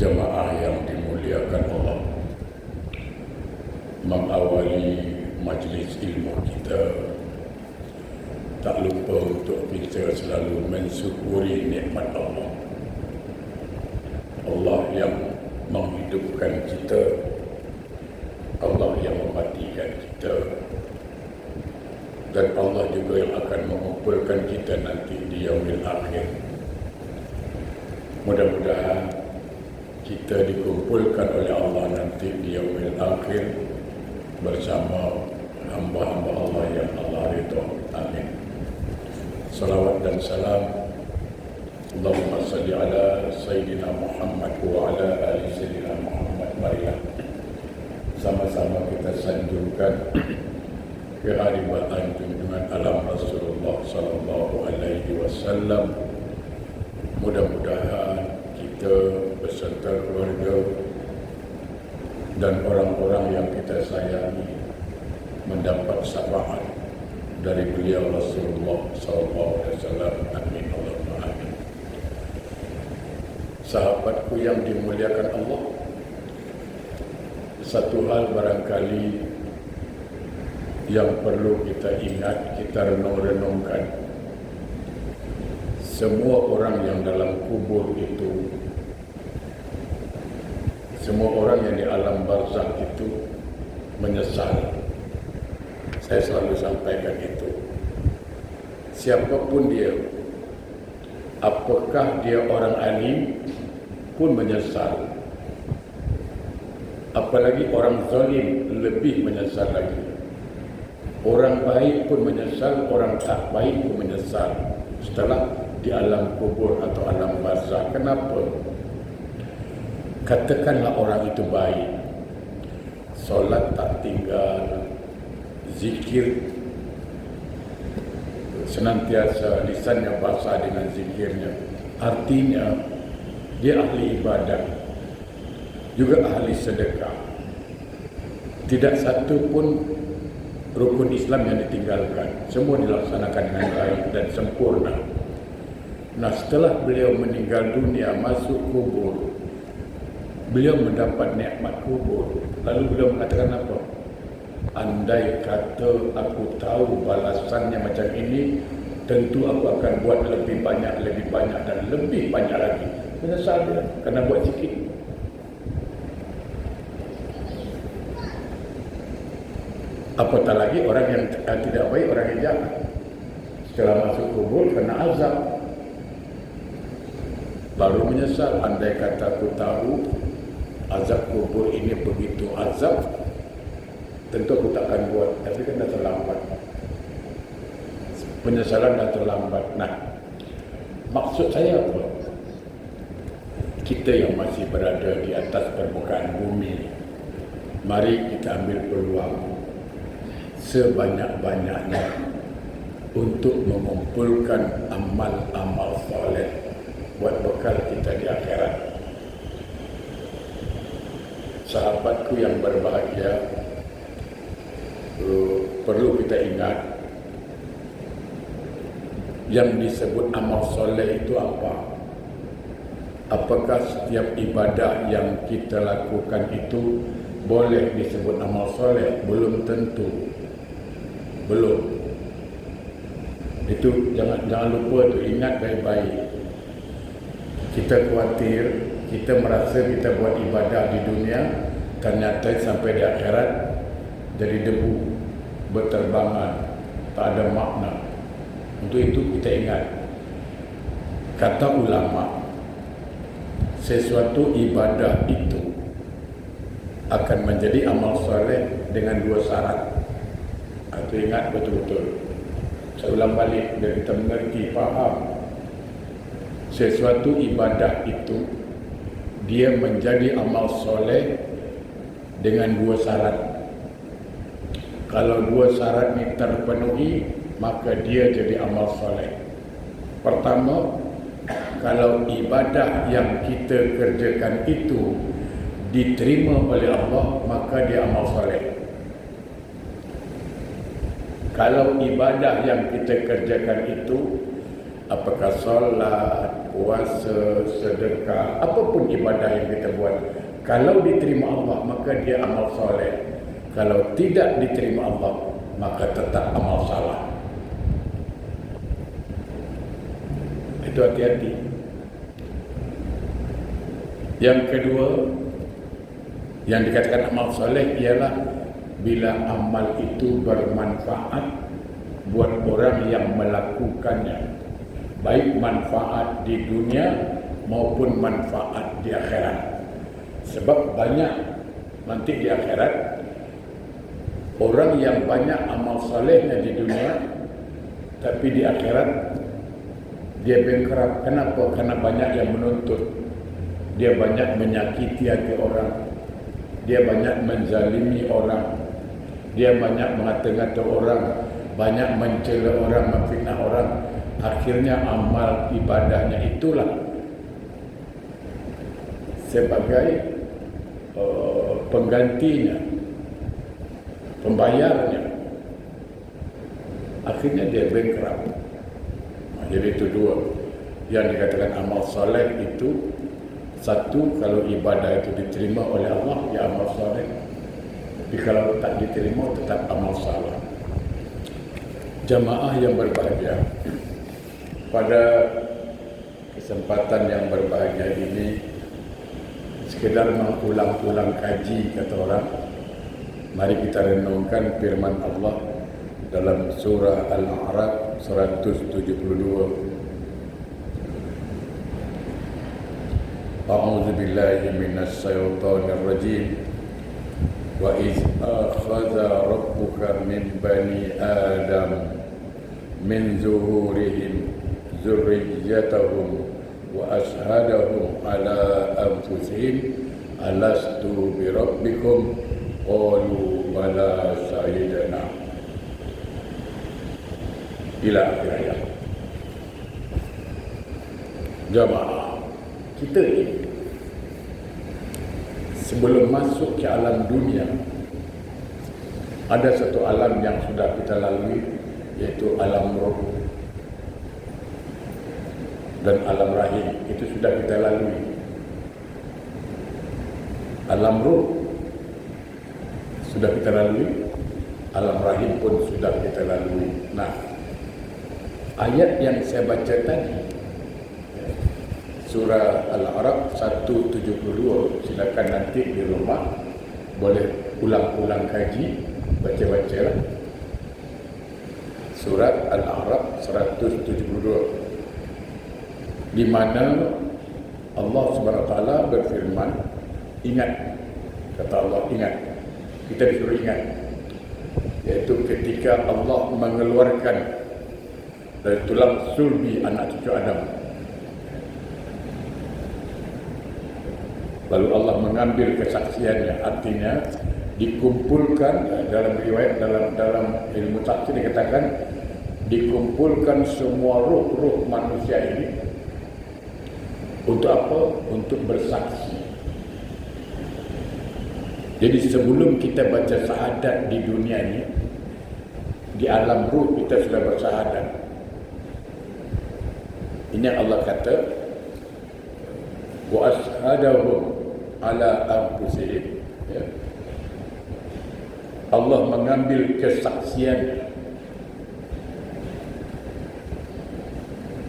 Jemaah yang dimuliakan Allah, mengawali majlis ilmu kita, tak lupa untuk kita selalu mensyukuri nikmat Allah. Allah yang menghidupkan kita, Allah yang mematikan kita, dan Allah juga yang akan mengumpulkan kita nanti di yaumil akhir. Mudah-mudahan kita dikumpulkan oleh Allah nanti di yaumil akhir bersama hamba-hamba Allah yang Allah ridha. Amin. Salawat dan salam Allahumma salli ala Sayyidina Muhammad wa ala ali Sayyidina Muhammad. Marilah sama-sama kita sanjungkan keharibaan junjungan alam Rasulullah sallallahu alaihi wasallam. Mudah-mudahan kita beserta keluarga dan orang-orang yang kita sayangi mendapat syafaat dari beliau Rasulullah SAW. Amin Allahumma amin. Sahabatku yang dimuliakan Allah, satu hal barangkali yang perlu kita ingat, kita renung-renungkan. Semua orang yang dalam kubur itu, semua orang yang di alam barzakh itu menyesal. Saya selalu sampaikan itu. Siapapun dia, apakah dia orang alim pun menyesal. Apalagi orang zalim lebih menyesal lagi. Orang baik pun menyesal, orang tak baik pun menyesal setelah di alam kubur atau alam barzakh. Kenapa? Katakanlah orang itu baik, solat tak tinggal, zikir senantiasa, lisannya basah dengan zikirnya, artinya dia ahli ibadah, juga ahli sedekah. Tidak satu pun rukun Islam yang ditinggalkan, semua dilaksanakan dengan baik dan sempurna. Nah, setelah beliau meninggal dunia, masuk kubur, beliau mendapat nikmat kubur. Lalu beliau mengatakan apa? Andai kata aku tahu balasannya macam ini, tentu aku akan buat lebih banyak dan lebih banyak lagi. Menyesal dia kerana buat sikit. Apatah lagi orang yang tidak baik, orang yang jahat, setelah masuk kubur kena azab, baru menyesal. Andai kata aku tahu azab kubur ini begitu azab, tentu aku takkan buat. Tapi kan dah terlambat, penyesalan dah terlambat. Nah, maksud saya apa? Kita yang masih berada di atas permukaan bumi, mari kita ambil peluang sebanyak-banyaknya untuk mengumpulkan amal-amal soleh buat bekal kita di akhirat. Sahabatku yang berbahagia, perlu kita ingat yang disebut amal soleh itu apa? Apakah setiap ibadah yang kita lakukan itu boleh disebut amal soleh? Belum tentu. Belum. Itu jangan lupa tu, ingat baik-baik. Kita khawatir, kita merasa kita buat ibadah di dunia, ternyata sampai di akhirat jadi debu, berterbangan, tak ada makna. Untuk itu kita ingat, kata ulama, sesuatu ibadah itu akan menjadi amal soleh dengan dua syarat. Itu ingat betul-betul. Saya ulang balik biar kita mengerti, faham. Sesuatu ibadah itu dia menjadi amal soleh dengan dua syarat. Kalau dua syarat ini terpenuhi, maka dia jadi amal soleh. Pertama, kalau ibadah yang kita kerjakan itu diterima oleh Allah, maka dia amal soleh. Kalau ibadah yang kita kerjakan itu, apakah solat, puasa, sedekah, apapun ibadah yang kita buat, kalau diterima Allah maka dia amal soleh. Kalau tidak diterima Allah maka tetap amal salah. Itu hati-hati. Yang kedua, yang dikatakan amal soleh ialah bila amal itu bermanfaat buat orang yang melakukannya, baik manfaat di dunia maupun manfaat di akhirat. Sebab banyak nanti di akhirat orang yang banyak amal solehnya di dunia, tapi di akhirat dia bankrupt. Kenapa? Karena banyak yang menuntut. Dia banyak menyakiti hati orang. Dia banyak menzalimi orang. Dia banyak mengata-ngata orang, banyak mencela orang, memfitnah orang. Akhirnya amal ibadahnya itulah sebagai penggantinya, pembayarnya. Akhirnya dia bankrupt. Jadi itu dua yang dikatakan amal soleh itu. Satu, kalau ibadah itu diterima oleh Allah, ya amal soleh. Tapi kalau tak diterima, tetap amal salah. Jamaah yang berbahagia, pada kesempatan yang berbahagia ini, sekedar mengulang-ulang kaji, kata orang, mari kita renungkan firman Allah dalam surah Al-A'raf 172. A'udzu billahi minasy syaithanir rajim. Wa iz akhadha rabbuka min bani Adam min zuhurihim dzurriyyatahum wa ashhadahum ala anfusihim alastu bi rabbikum qalu bala syahidna. Ila akhir ayat. Jamaah, kita ini sebelum masuk ke alam dunia, ada satu alam yang sudah kita lalui, yaitu alam roh dan alam rahim. Itu sudah kita lalui. Alam roh sudah kita lalui, alam rahim pun sudah kita lalui. Nah, ayat yang saya baca tadi, surah Al-A'raf 172, silakan nanti di rumah boleh ulang-ulang kaji, baca-baca surat Al-A'raf 172, di mana Allah Subhanahu wa taala berfirman, ingat, kata Allah, ingat. Kita disuruh ingat, yaitu ketika Allah mengeluarkan dari tulang sulbi anak cucu Adam. Lalu Allah mengambil kesaksiannya, artinya dikumpulkan, dalam riwayat, dalam ilmu tafsir dikatakan dikumpulkan semua ruh-ruh manusia ini untuk apa? Untuk bersaksi. Jadi sebelum kita baca syahadat di dunia ini, di alam ruh kita sudah bersyahadat. Ini yang Allah kata, wa ashhadahum ala anfusihim, ya. Allah mengambil kesaksian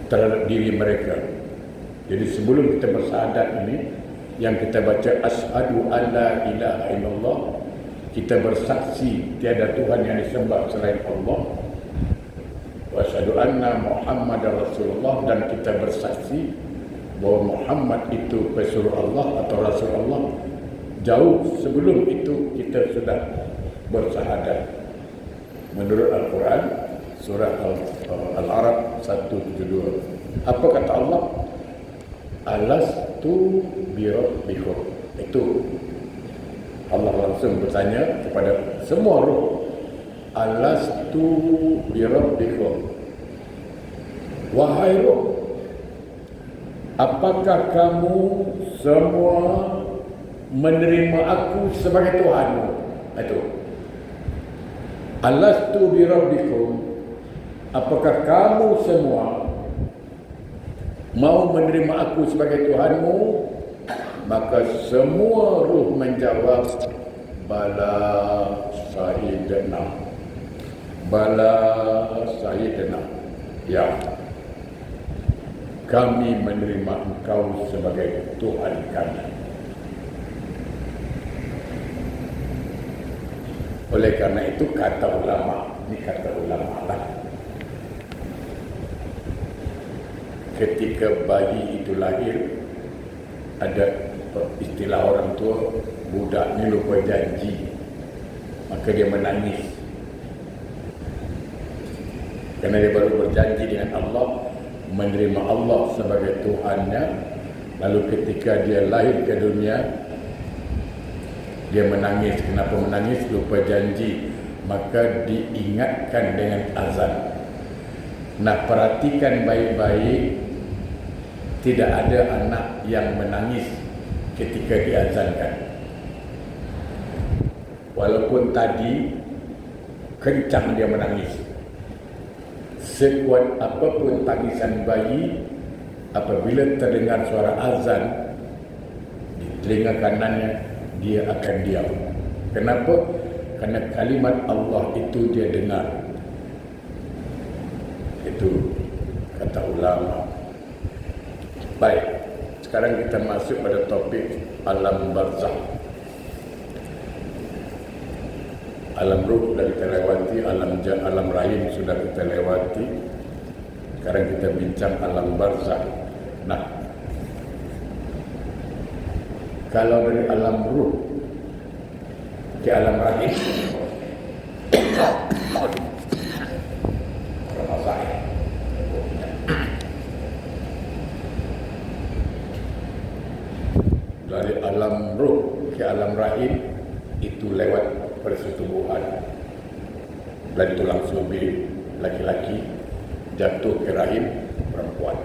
terhadap diri mereka. Jadi sebelum kita bersyahadat ini, yang kita baca asyhadu alla ilaha illallah, kita bersaksi tiada Tuhan yang disembah selain Allah, wa asyhadu anna Muhammadar Rasulullah, dan kita bersaksi bahwa Muhammad itu pesuruh Allah atau Rasul Allah. Jauh sebelum itu kita sudah bersyahadat. Menurut Al-Quran, surah Al-A'raf 172. Apa kata Allah? Alastu bi rabbikum. Itu Allah langsung bertanya kepada semua roh, alastu bi rabbikum, wahai roh, apakah kamu semua menerima aku sebagai Tuhanmu? Itu alastu bi rabbikum, apakah kamu semua mau menerima aku sebagai Tuhanmu? Maka semua ruh menjawab, bala Sayyidina. Bala Sayyidina. Ya, kami menerima engkau sebagai Tuhan kami. Oleh karena itu kata ulama, ini kata ulama lah, ketika bayi itu lahir, ada istilah orang tua, budak ni lupa janji, maka dia menangis. Kerana dia baru berjanji dengan Allah, menerima Allah sebagai Tuhannya. Lalu ketika dia lahir ke dunia, dia menangis. Kenapa menangis? Lupa janji. Maka diingatkan dengan azan. Nah, perhatikan baik-baik, tidak ada anak yang menangis ketika diazankan. Walaupun tadi kencang dia menangis, sekuat apapun tangisan bayi, apabila terdengar suara azan di telinga kanannya, dia akan diam. Kenapa? Kerana kalimat Allah itu dia dengar. Itu kata ulama. Baik, sekarang kita masuk pada topik alam barzakh. Alam ruh sudah kita lewati, alam rahim sudah kita lewati. Sekarang kita bincang alam barzakh. Nah, kalau dari alam ruh ke alam rahim, dari alam ruh ke alam rahim itu lewat persetubuhan. Dari tulang subur laki-laki jatuh ke rahim perempuan.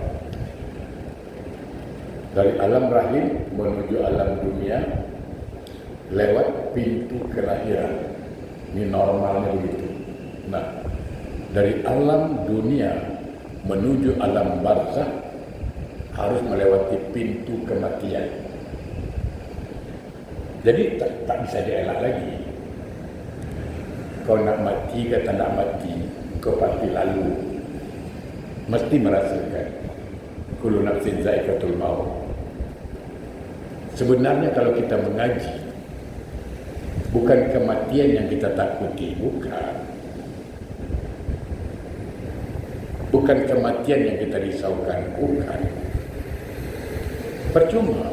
Dari alam rahim menuju alam dunia lewat pintu kelahiran. Ini normalnya begitu. Nah, dari alam dunia menuju alam barzakh harus melewati pintu kematian. Jadi tak bisa dielak lagi. Kau nak mati ke tak nak mati, kau pasti lalu. Mesti merasakan kullu nafsin za'iqatul maut. Sebenarnya kalau kita mengaji, bukan kematian yang kita takuti, bukan. Bukan kematian yang kita risaukan, bukan. Percuma.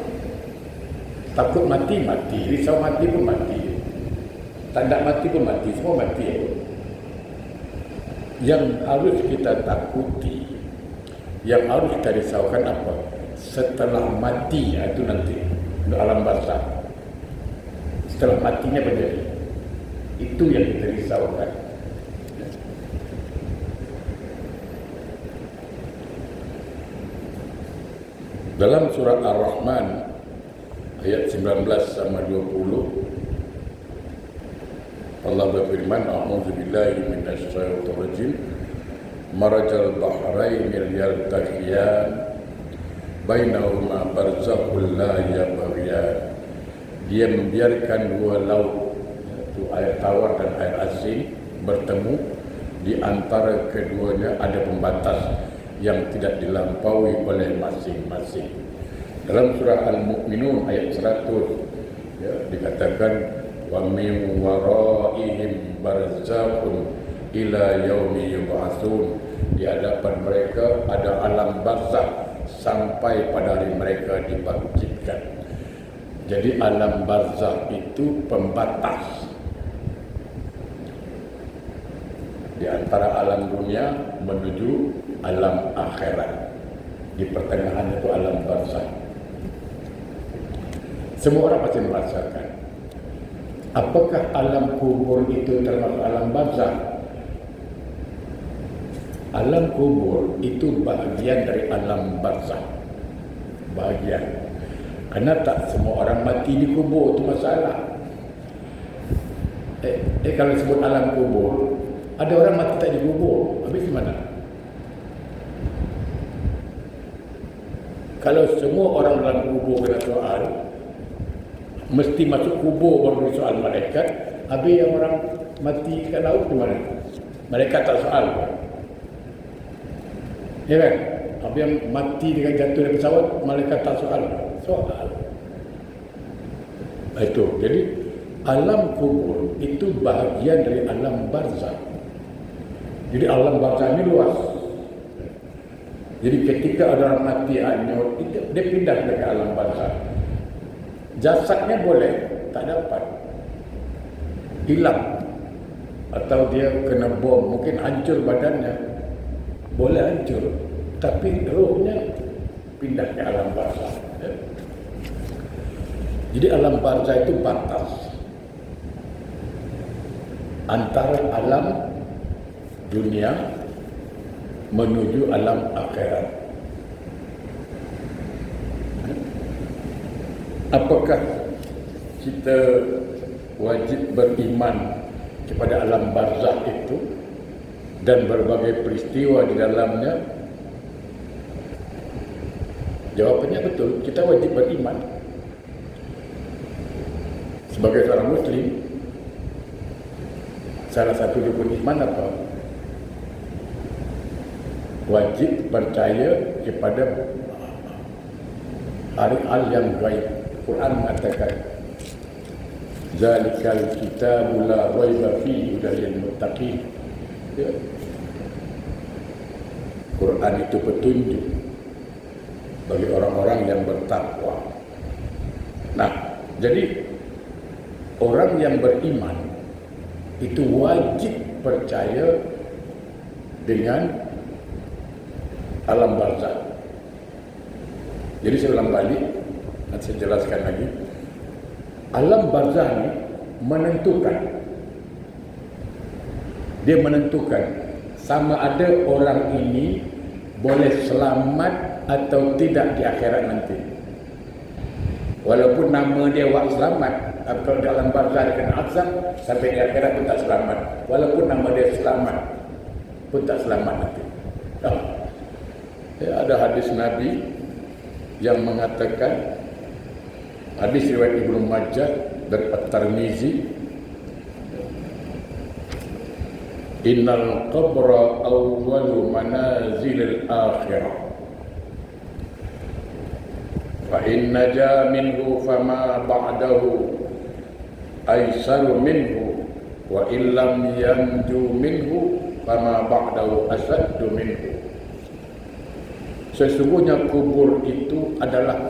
Takut mati, mati. Risau mati pun mati. Tak nak mati pun mati. Semua mati. Yang harus kita takuti, yang harus kita risaukan apa? Setelah mati, itu nanti alam barzakh. Setelah matinya berjadi. Itu yang kita risaukan. Dalam surat Ar-Rahman ayat 19 sama 20, Allah berfirman, a'udzu billahi minasyaitonir rajim, marajal bahrain yaltaqiyan bainahuma barzakhul la yabghiyan. Dia membiarkan dua laut, yaitu air tawar dan air asin, bertemu. Di antara keduanya ada pembatas yang tidak dilampaui oleh masing-masing. Dalam surah Al-Mu'minun ayat 100, ya, dikatakan wa min waraihim barzakhun ila yaumi yub'atsun. Di hadapan mereka ada alam barzakh sampai pada hari mereka dibangkitkan. Jadi alam barzakh itu pembatas di antara alam dunia menuju alam akhirat. Di pertengahan itu alam barzakh. Semua orang pasti merasakan. Apakah alam kubur itu termasuk alam barzakh? Alam kubur itu bahagian dari alam barzakh. Bahagian. Karena tak semua orang mati di kubur, itu masalah. Kalau sebut alam kubur, ada orang mati tak di kubur, habis di mana? Kalau semua orang dalam kubur kena soal, mesti masuk kubur baru soal malaikat. Habis yang orang mati kat laut di mana? Malaikat tak soal. Ya kan? Habis yang mati dengan jatuh dari pesawat, malaikat tak soal. Soal. Itu. Jadi alam kubur itu bahagian dari alam barzakh. Jadi alam barzakh ini luas. Jadi ketika ada orang mati hanyut, itu dia pindah ke alam barzakh. Jasadnya boleh tak dapat, hilang, atau dia kena bom, mungkin hancur badannya, boleh hancur, tapi rohnya pindah ke alam barzakh. Jadi alam barzakh itu batas antara alam dunia menuju alam akhirat. Apakah kita wajib beriman kepada alam barzakh itu dan berbagai peristiwa di dalamnya? Jawapannya betul, kita wajib beriman. Sebagai seorang muslim, salah satu rukun iman apa? Wajib percaya kepada hal yang gaib. Quran mengatakan, zalikal kitabu la raiba fihi hudal lil muttaqin. Ya. Quran itu petunjuk bagi orang-orang yang bertakwa. Nah, jadi orang yang beriman itu wajib percaya dengan alam barzakh. Jadi saya ulang balik, nanti saya jelaskan lagi. Alam barzakh ini menentukan, dia menentukan sama ada orang ini boleh selamat atau tidak di akhirat nanti. Walaupun nama dia wak selamat, kalau dalam barzakh dia kena azab, sampai di akhirat pun tak selamat. Walaupun nama dia selamat, pun tak selamat nanti. Ya, ada hadis Nabi yang mengatakan, hadis riwayat Ibnu Majah dan At-Tirmizi, innal qabra awwalu manazilil akhirah fa in naja minhu fama ba'dahu aisaru minhu wa illam yanju minhu fama ba'dahu asaddu minhu. Sesungguhnya kubur itu adalah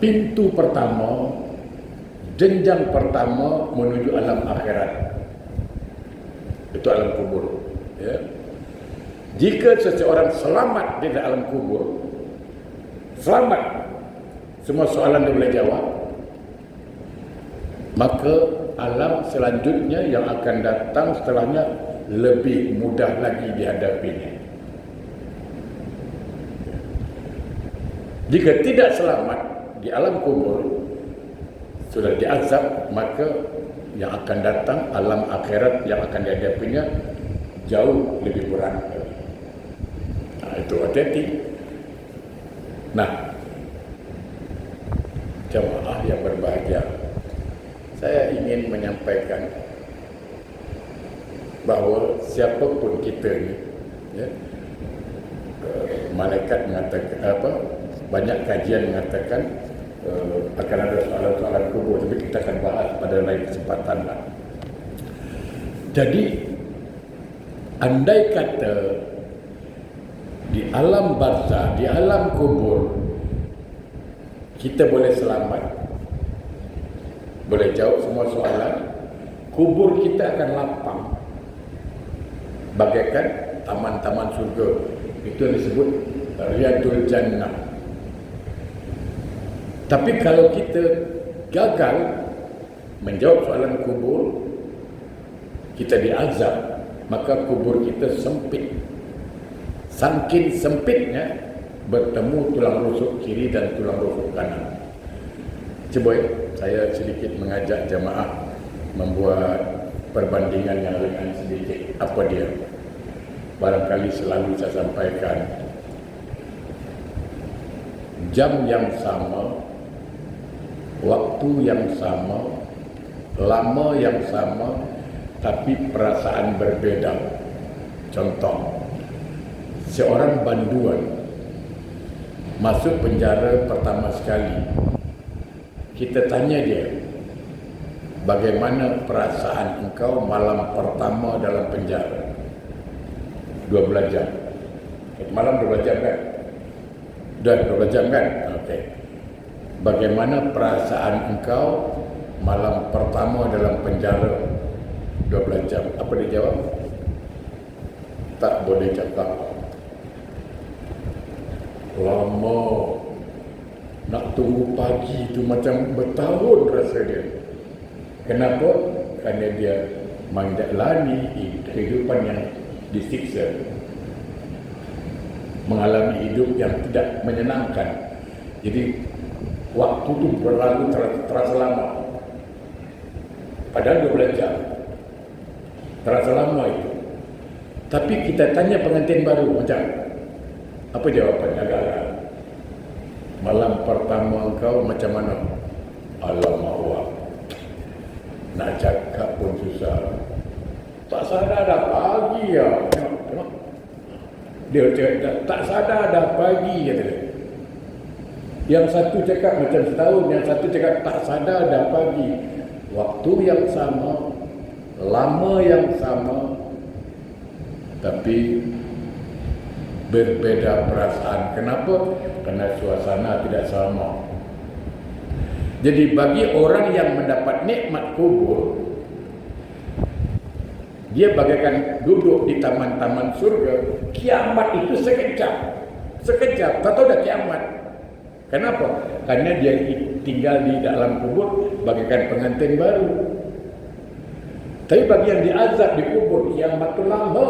pintu pertama, jenjang pertama menuju alam akhirat. Itu alam kubur. Ya. Jika seseorang selamat di alam kubur, selamat, semua soalan dia boleh jawab, maka alam selanjutnya yang akan datang setelahnya lebih mudah lagi dihadapinya. Jika tidak selamat di alam kubur, sudah diazab, maka yang akan datang alam akhirat yang akan dihadapinya jauh lebih berat. Nah, itu hati-hati. Nah, jemaah yang berbahagia, saya ingin menyampaikan bahawa siapapun kita ini, ya, malaikat mengatakan banyak kajian mengatakan akan ada soalan-soalan kubur, tapi kita akan bahas pada lain kesempatan lah. Jadi andai kata di alam barzakh, di alam kubur kita boleh selamat, boleh jawab semua soalan, kubur kita akan lapang bagaikan taman-taman surga. Itu yang disebut Riyadul Jannah. Tapi kalau kita gagal menjawab soalan kubur, kita diazab, maka kubur kita sempit. Saking sempitnya, bertemu tulang rusuk kiri dan tulang rusuk kanan. Coba saya sedikit mengajak jemaah membuat perbandingan yang ringan sedikit. Apa dia? Barangkali selalu saya sampaikan, jam yang sama, waktu yang sama, lama yang sama, tapi perasaan berbeda. Contoh, seorang banduan masuk penjara pertama sekali, kita tanya dia, bagaimana perasaan engkau malam pertama dalam penjara? 12 jam. Malam 12 jam kan? Dan 12 jam kan? Okey. Bagaimana perasaan engkau malam pertama dalam penjara 12 jam? Apa dia jawab? Tak boleh cakap. Lama. Nak tunggu pagi tu macam bertahun rasa dia. Kenapa? Kerana dia menjalani kehidupan yang disiksa, mengalami hidup yang tidak menyenangkan. Jadi waktu tu berlalu terasa lama. Padahal 12 jam terasa lama itu. Tapi kita tanya pengantin baru macam apa jawapannya? Agak-agak, malam pertama engkau macam mana? Alamak, nak cakap pun susah. Tak sadar dah pagi ya. Tengok. Dia cakap tak sadar dah pagi, kata dia. Yang satu cakap macam setahun, yang satu cakap tak sadar dah pagi. Waktu yang sama, lama yang sama, tapi berbeda perasaan. Kenapa? Kerana suasana tidak sama. Jadi bagi orang yang mendapat nikmat kubur, dia bagaikan duduk di taman-taman surga. Kiamat itu sekejap. Sekejap, tak tahu dah kiamat. Kenapa? Karena dia tinggal di dalam kubur bagaikan pengantin baru. Tapi bagi yang diazab di kubur, kiamat itu lama.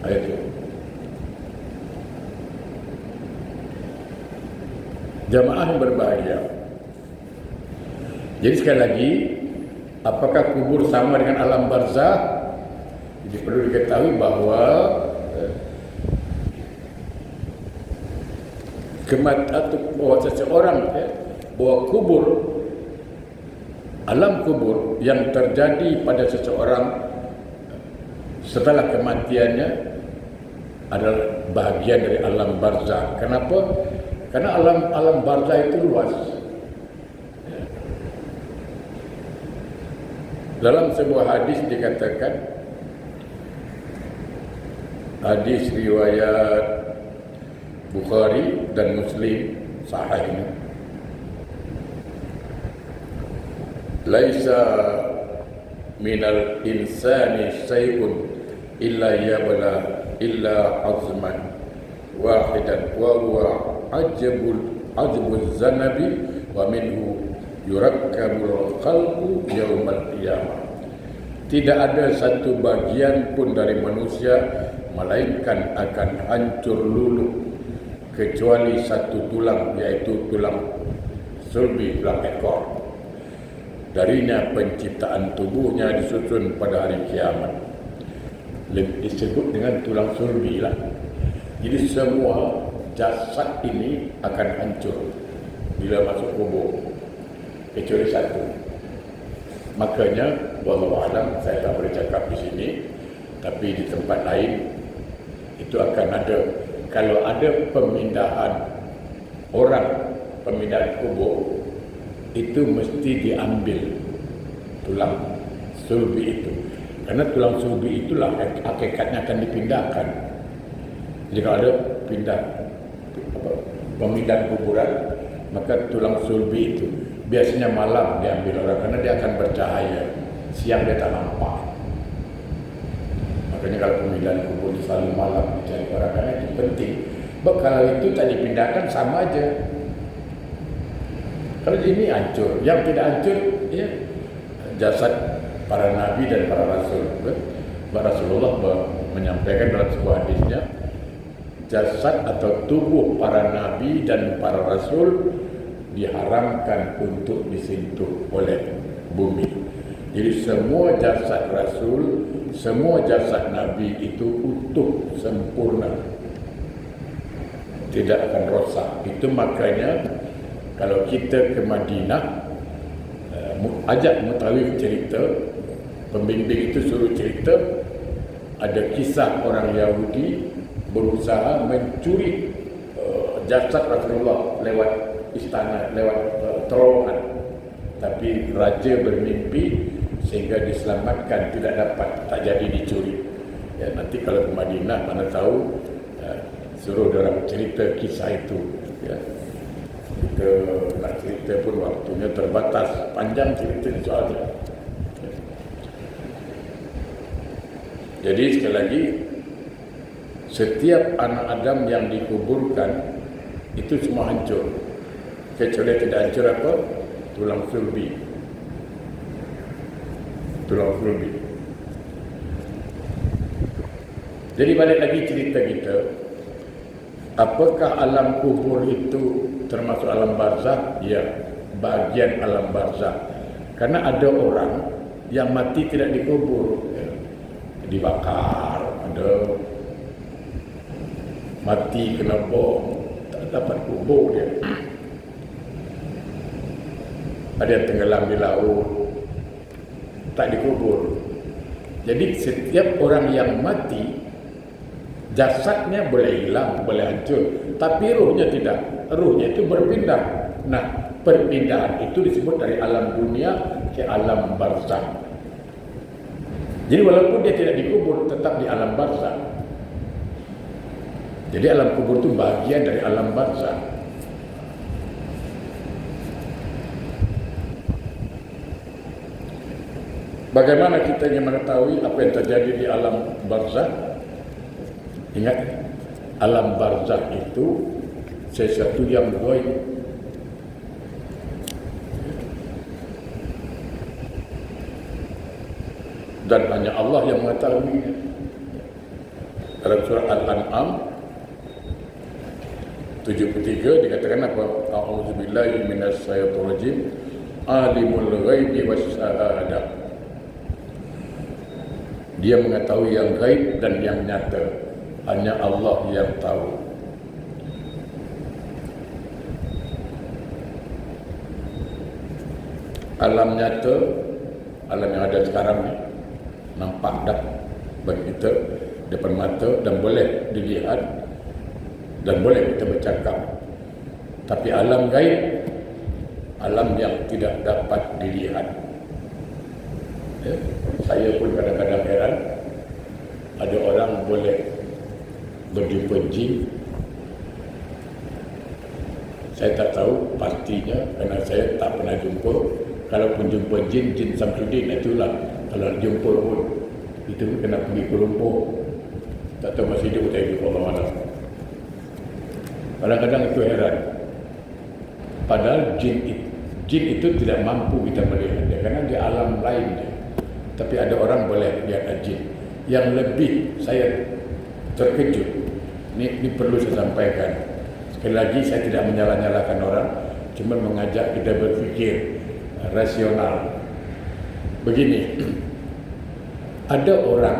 Ayat itu. Jamaah yang berbahagia. Jadi sekali lagi, apakah kubur sama dengan alam barzah? Jadi perlu diketahui bahawa bahwa seseorang bahwa kubur, alam kubur yang terjadi pada seseorang setelah kematiannya adalah bahagian dari alam barzah. Kenapa? Karena alam barzah itu luas. Dalam sebuah hadis dikatakan, hadis riwayat Bukhari dan Muslim sahihnya, laisa minal insani syai'un illa yabla illa azman wahidan wa huwa ajbul zanabi wa minhu yurakkabul khalqu yaumal qiyamah. Tidak ada satu bagian pun dari manusia melainkan akan hancur luluh kecuali satu tulang, yaitu tulang sulbi, tulang ekor. Darinya penciptaan tubuhnya disusun pada hari kiamat. Disebut dengan tulang sulbi lah. Jadi semua jasad ini akan hancur bila masuk kubur, kecuali satu. Makanya wallahu a'lam, saya tak boleh cakap di sini, tapi di tempat lain itu akan ada. Kalau ada pemindahan orang, pemindahan kubur, itu mesti diambil tulang sulbi itu. Karena tulang sulbi itulah hakikatnya akan dipindahkan. Jadi kalau ada pemindahan kuburan, maka tulang sulbi itu biasanya malam diambil orang, karena dia akan bercahaya. Siang dia tak nampak. Makanya kalau pemindahan kubur selalu malam dicari orang, karena itu penting. Sebab kalau itu tak dipindahkan sama aja. Kalau ini hancur, yang tidak hancur ya jasad para nabi dan para rasul. Rasulullah menyampaikan dalam sebuah hadisnya, jasad atau tubuh para nabi dan para rasul diharamkan untuk disentuh oleh bumi. Jadi semua jasad rasul, semua jasad nabi itu utuh, sempurna. tidak akan rosak. Itu makanya kalau kita ke Madinah, ajak mutawif cerita, pembimbing itu suruh cerita, ada kisah orang Yahudi berusaha mencuri jasad Rasulullah lewat istana, lewat terowongan. Tapi raja bermimpi sehingga diselamatkan, tidak dapat, tak jadi dicuri. Ya, nanti kalau ke Madinah, mana tahu suruh orang cerita kisah itu. Ya. Kita nak cerita pun waktunya terbatas, panjang cerita soalnya. Ya. Jadi sekali lagi, setiap anak Adam yang dikuburkan itu semua hancur, kecuali tidak hancur apa? Tulang sulbi. Tulang sulbi. Jadi balik lagi cerita kita, apakah alam kubur itu termasuk alam barzakh? Ya, bagian alam barzakh. Karena ada orang yang mati tidak dikubur, ya, dibakar, ada mati kena bom, tak dapat kubur dia. Ada yang tenggelam di laut, tak dikubur. Jadi setiap orang yang mati, jasadnya boleh hilang, boleh hancur, tapi ruhnya tidak. Ruhnya itu berpindah. Nah, perpindahan itu disebut dari alam dunia ke alam barzakh. Jadi walaupun dia tidak dikubur, tetap di alam barzakh. Jadi alam kubur itu bagian dari alam barzakh. Bagaimana kita ingin mengetahui apa yang terjadi di alam barzakh? Ingat, alam barzakh itu sesuatu yang gaib. Dan hanya Allah yang mengetahuinya. Dalam surah Al-An'am 73 dikatakan apa? A'udzubillahi minasyaitonir rajim. Alimul ghaibi wasyahada. Dia mengetahui yang gaib dan yang nyata. Hanya Allah yang tahu. Alam nyata, alam yang ada sekarang ni, nampak dah bagi kita depan mata dan boleh dilihat dan boleh kita bercakap. Tapi alam gaib, alam yang tidak dapat dilihat. Ya, saya pun kadang-kadang heran, ada orang boleh berjumpa jin. Saya tak tahu pastinya kerana saya tak pernah jumpa. Kalaupun jumpa jin Samsudin, itulah. Kalau jumpa pun, itu kena pergi ke Lumpur. Tak tahu masih hidup, saya jumpa Allah. Kadang-kadang itu heran. Padahal jin itu tidak mampu kita melihat dia, kerana di alam lain dia. Tapi ada orang boleh lihat jin. Yang lebih saya terkejut, ini perlu saya sampaikan. Sekali lagi, saya tidak menyalah-nyalahkan orang, cuma mengajak kita berfikir rasional. Begini, ada orang,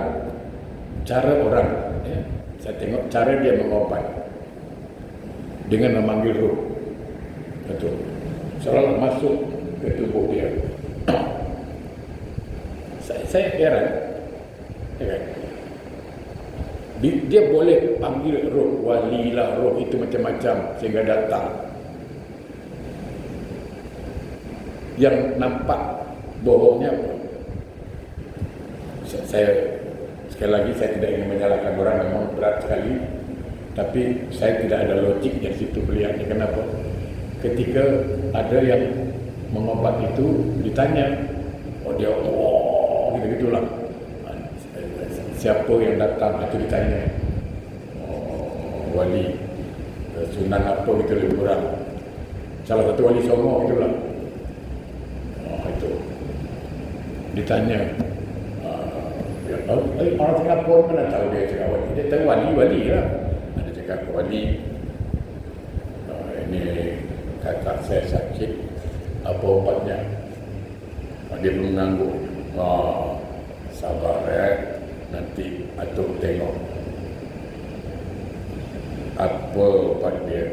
cara orang, ya, saya tengok cara dia mengobat dengan memanggil roh. Betul, seolah masuk ke tubuh dia. Saya heran, ya kan? Dia boleh panggil roh, wali lah, roh itu macam-macam sehingga datang. Yang nampak bohongnya apa? Saya sekali lagi, saya tidak ingin menyalahkan orang, memang berat sekali, tapi saya tidak ada logik dari situ melihatnya. Kenapa? Ketika ada yang mengobat itu ditanya, oh dia gitu-gitulah, siapa yang datang itu ditanya, wali Sunan apa gitu lebih kurang, salah satu wali Songo itulah. Itu ditanya, orang Singapura mana tahu dia cakap wali, dia tahu wali lah. Ada cakap wali, ini kakak saya sakit, apa obatnya? Dia mengangguk. Sabar ya, nanti atuk tengok. apa pada dia.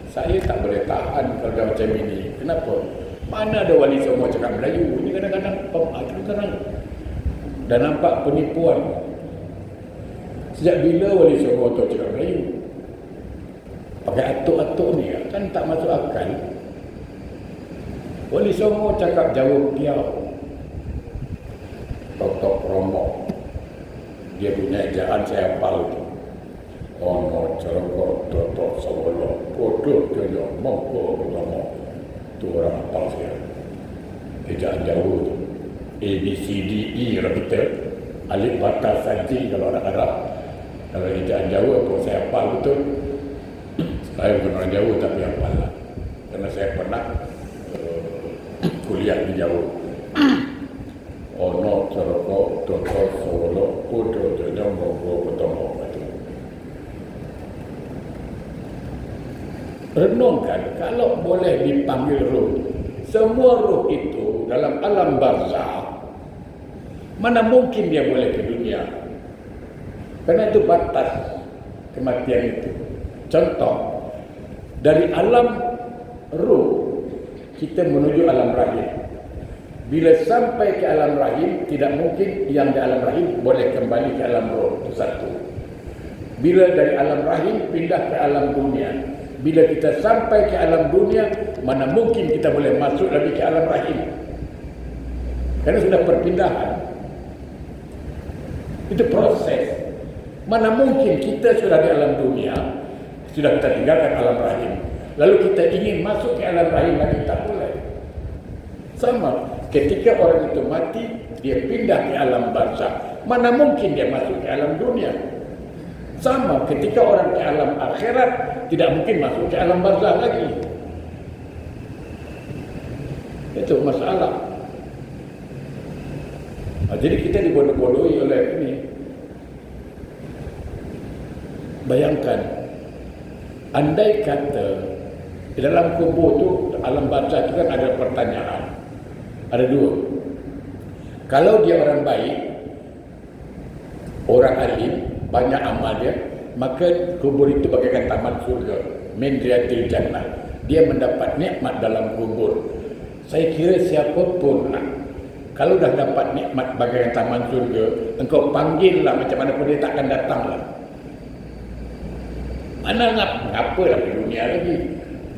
Saya tak boleh tahan kalau dah macam ini. Kenapa? Mana ada wali semua cakap Melayu. Ini kadang-kadang dah nampak penipuan. Sejak bila wali semua tu cakap Melayu? Pakai atuk-atuk ni kan tak masuk akal. Wali semua cakap Jawa Piau. Tok Romo. Dia punya ejaan saya hafal tu. Ono cerokok Toto Sawolo Kodo Jojo Mongko Romo. Tu orang hafal saya. Ejaan Jawa tu. A, B, C, D, E kalau kita. Alif Bata Saji kalau orang Arab. Kalau ejaan Jawa pun saya hafal betul. Saya bukan orang Jawa tapi hafal lah. Kerana saya pernah kuliah di Jawa. Ono cerokok Toto Sawolo Kodo Jojo Mongko Romo. Renungkan, kalau boleh dipanggil roh, semua roh itu dalam alam barzah, mana mungkin dia boleh ke dunia? Karena itu batas kematian itu. Contoh, dari alam roh, kita menuju alam rahim. Bila sampai ke alam rahim, tidak mungkin yang di alam rahim boleh kembali ke alam roh. Itu satu. Bila dari alam rahim, pindah ke alam dunia. Bila kita sampai ke alam dunia, mana mungkin kita boleh masuk lagi ke alam rahim? Karena sudah perpindahan. Itu proses. Mana mungkin kita sudah di alam dunia, sudah kita tinggalkan alam rahim, lalu kita ingin masuk ke alam rahim lagi, tak boleh. Sama, ketika orang itu mati, dia pindah ke alam barzah. Mana mungkin dia masuk ke alam dunia? Sama, ketika orang ke alam akhirat, tidak mungkin masuk ke alam barzah lagi. Itu masalah. Jadi kita dibodoh-bodohi oleh ini. Bayangkan, andai kata di dalam kubur itu, alam barzah itu kan ada pertanyaan. Ada dua. Kalau dia orang baik, orang alim, banyak amal dia, maka kubur itu bagaikan taman surga, min riyatil jannah. Dia mendapat nikmat dalam kubur. Saya kira siapapun lah, kalau dah dapat nikmat bagaikan taman surga, engkau panggil lah macam mana pun dia takkan datang lah. Mana ngapa lah di dunia lagi,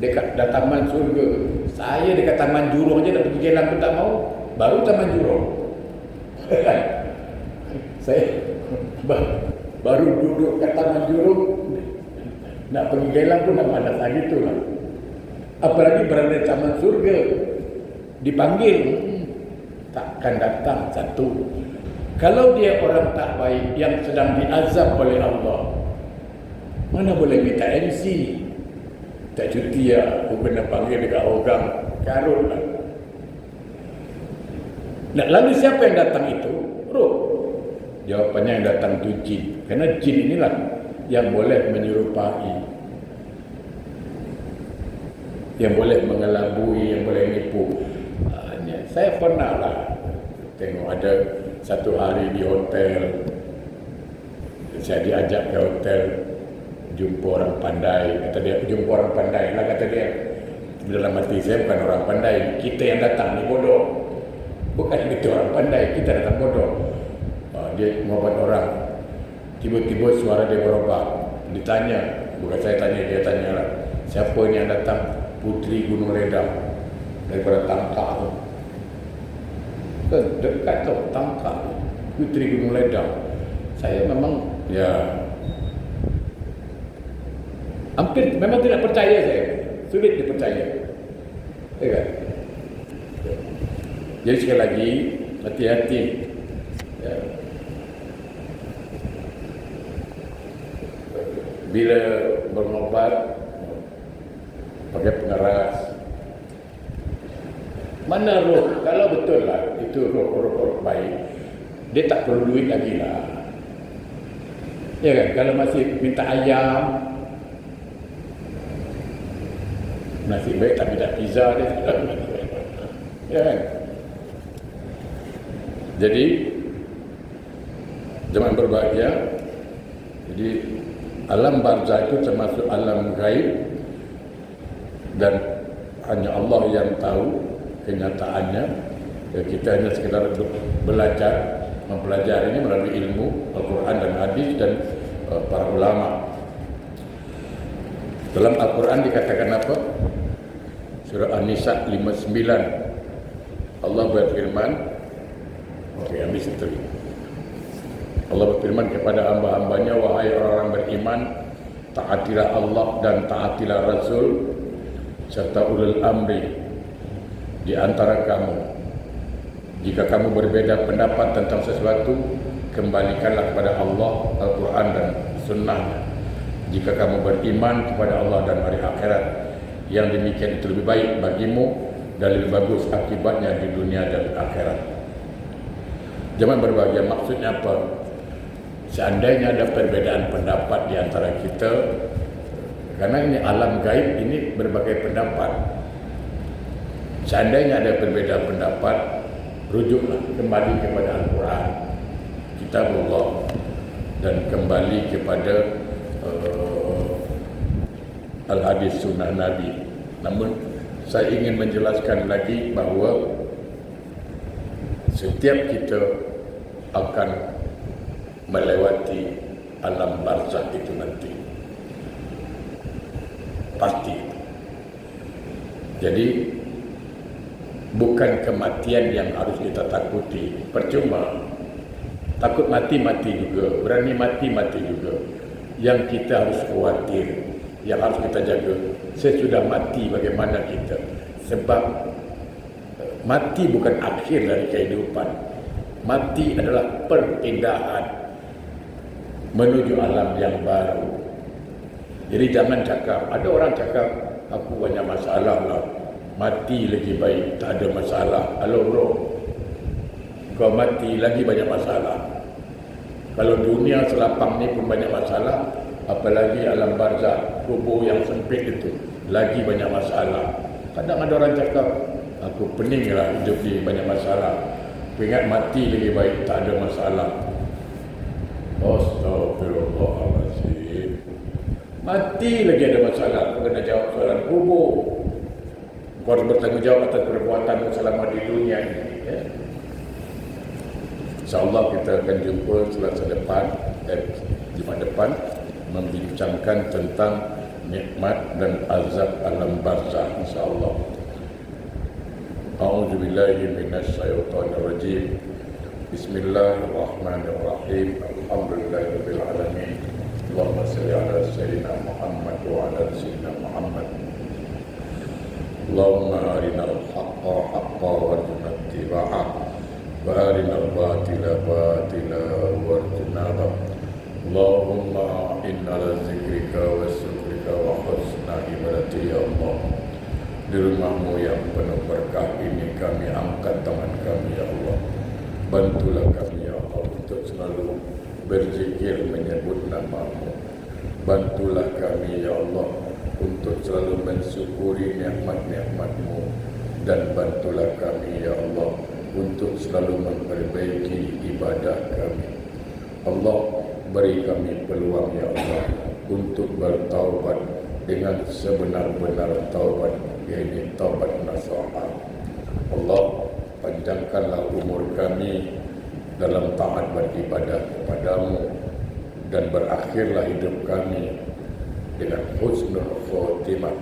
dekat dah taman surga. Saya dekat taman jurung aja dah pergi gelang pun tak mau, baru taman jurung. Saya baru duduk kat taman jurung, nak pergi gelang pun nak malas lagi tu lah. Apalagi berada di taman surga, dipanggil, takkan datang. Satu, kalau dia orang tak baik yang sedang diazab oleh Allah, mana boleh minta MC? Tak cuti lah, aku kena panggil dekat orang, karut lah. Nah, lalu siapa yang datang itu? Roh. Jawapannya yang datang itu jin. Kerana jin inilah yang boleh menyerupai, yang boleh mengelabui, yang boleh nipu. Saya pernah lah tengok ada satu hari di hotel, saya diajak ke hotel, jumpa orang pandai. Kata dia, jumpa orang pandai lah, kata dia. Dalam hati saya, bukan orang pandai, kita yang datang ni bodoh. Bukan kita orang pandai, kita datang bodoh. Dia ngobat orang, tiba-tiba suara dia berubah. Ditanya, bukan saya tanya, dia tanya lah, siapa ni yang datang? Putri Gunung Ledang daripada Tangkak tu. Kan dekat tu Tangkak, Putri Gunung Ledang. Saya memang hampir memang tidak percaya, saya sulit dipercaya, ya kan? Jadi sekali lagi, hati-hati ya. Bila berobat pakai pengeras, mana roh? Kalau betul lah itu roh baik, dia tak perlu duit lagi lah, ya kan? Kalau masih minta ayam, nasi baik tak minta pizza dia, ya kan? Jadi zaman berbahagia. Jadi Alam barzah itu termasuk alam gaib dan hanya Allah yang tahu kenyataannya. Ya, kita hanya sekedar belajar, mempelajarinya melalui ilmu Al-Quran dan hadis dan para ulama. Dalam Al-Quran dikatakan apa? Surah An-Nisa 59. Allah berfirman, habis itu. Allah berfirman kepada hamba-hambanya, wahai orang-orang beriman, taatilah Allah dan taatilah Rasul serta ulul amri di antara kamu. Jika kamu berbeda pendapat tentang sesuatu, kembalikanlah kepada Allah, Al-Quran dan Sunnahnya. Jika kamu beriman kepada Allah dan hari akhirat, yang demikian itu lebih baik bagimu dan lebih bagus akibatnya di dunia dan akhirat. Jemaah berbahagia, maksudnya apa? Seandainya ada perbedaan pendapat di antara kita, karena ini alam gaib, ini berbagai pendapat. Seandainya ada perbedaan pendapat, rujuklah kembali kepada Al-Quran, Kitabullah, dan kembali kepada Al-Hadis Sunnah Nabi. Namun saya ingin menjelaskan lagi bahawa setiap kita akan melewati alam barzah itu nanti, pasti. Jadi bukan kematian yang harus kita takuti. Percuma takut mati juga, berani mati juga. Yang kita harus khawatir, yang harus kita jaga, sesudah mati bagaimana kita. Sebab mati bukan akhir dari kehidupan. Mati adalah perpindahan menuju alam yang baru. Jadi jangan cakap, ada orang cakap, aku banyak masalah lah, mati lagi baik, tak ada masalah. Halo bro, kau mati lagi banyak masalah. Kalau dunia selapang ni pun banyak masalah, apalagi alam barzah, kubur yang sempit itu, lagi banyak masalah. Kadang ada orang cakap, aku pening lah hidup ni banyak masalah, ingat mati lagi baik, tak ada masalah. Astaghfirullahaladzim. Mati lagi ada masalah, kau kena jawab soalan kubur. Kau harus bertanggungjawab atas perbuatan selama di dunia ini, ya. InsyaAllah kita akan jumpa Selasa depan, Jumaat depan, membincangkan tentang nikmat dan azab alam barzah, insyaAllah. A'udzubillahi minasyaitonirrajim. Bismillahirrahmanirrahim. Alhamdulillahirabbil alamin. Allahumma shalli ala sayyidina Muhammad wa ala sayyidina Muhammad. Allahumma arinal haqqa haqqan warzuqna ittiba'ah wa arinal batila batila warzuqna ijtinabah. Allahumma inna ala zikrika wa syukrika wa husna ibadati ya Allah. Di rumahmu yang penuh berkah ini kami angkat tangan kami ya Allah. Bantulah kami ya Allah untuk selalu berzikir menyebut nama-Mu. Bantulah kami ya Allah untuk selalu mensyukuri nikmat-nikmat-Mu, dan bantulah kami ya Allah untuk selalu memperbaiki ibadah kami. Allah, beri kami peluang ya Allah untuk bertaubat dengan sebenar-benar taubat, yaitu taubat nasuha. Allah, panjangkanlah umur kami dalam taat beribadah kepada-Mu, dan berakhirlah hidup kami dengan husnul khotimah.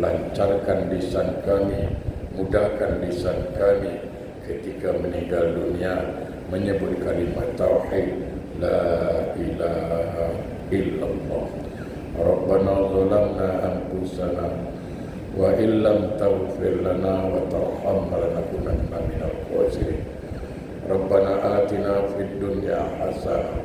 Lancarkan lisan kami, mudahkan lisan kami ketika meninggal dunia menyebut kalimat tauhid la ilaha illallah. Rabbana zalamna anfusana wa illam taghfir lana wa tarhamna lanakunanna minal khasirin. Rabbana atina fid dunya hasanah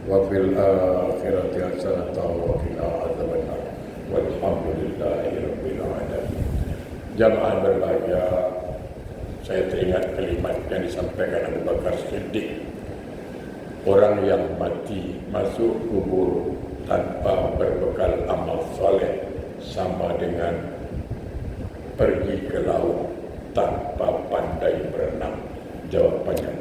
wa fil akhirati hasanah wa qina adzabannar. Walhamdulillahirabbil alamin. Jamaah berbahagia, saya teringat kalimat yang disampaikan Abu Bakar Siddiq. Orang yang mati masuk kubur tanpa berbekal amal soleh sama dengan pergi ke laut tanpa pandai berenang. Jawabannya